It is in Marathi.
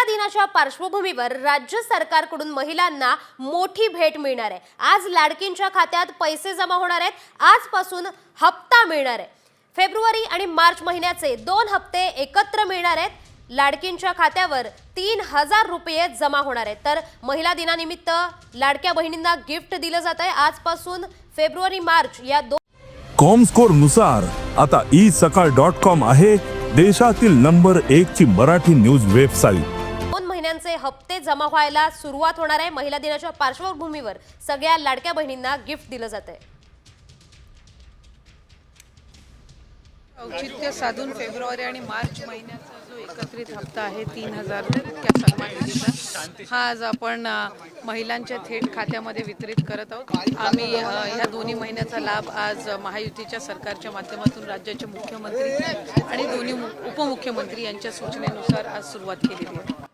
महिला दिनाच्या पार्श्वभूमीवर राज्य सरकारकडून महिलांना मोठी भेट मिळणार आहे। आज लाडकींच्या खात्यात पैसे जमा होणार आहेत। आजपासून हप्ता मिळणार आहे। फेब्रुवारी आणि मार्च महिन्याचे 2 हप्ते एकत्र मिळणार आहेत। लाडकींच्या खात्यावर 3000 रुपये जमा होणार आहेत। तर महिला दिनानिमित्त लाडक्या बहिणींना गिफ्ट दिलं जात आहे। आजपासून फेब्रुवारी मार्च या कॉमस्कोर नुसार आता isakal.com आहे देशातील नंबर 1 ची मराठी न्यूज वेबसाईट। 2 महिन्यांचे हप्ते जमा व्हायला सुरुवात होणार आहे। महिला दिनाच्या पार्श्वभूमीवर सगळ्या लाडक्या बहिणींना गिफ्ट दिलं जात आहे। औचित्य साधून फेब्रुवारी आणि मार्च महिन्याचा जो एकत्रित हप्ता आहे 3000 इतक्या सन्मान निधीचा, हा आज आपण महिलांच्या थेट खात्यामध्ये वितरित करत आहोत। आम्ही ह्या दोन्ही महिन्याचा लाभ आज महायुतीच्या सरकारच्या माध्यमातून राज्याचे मुख्यमंत्री आणि दोन्ही उपमुख्यमंत्री यांच्या सूचनेनुसार आज सुरुवात केलेली आहे।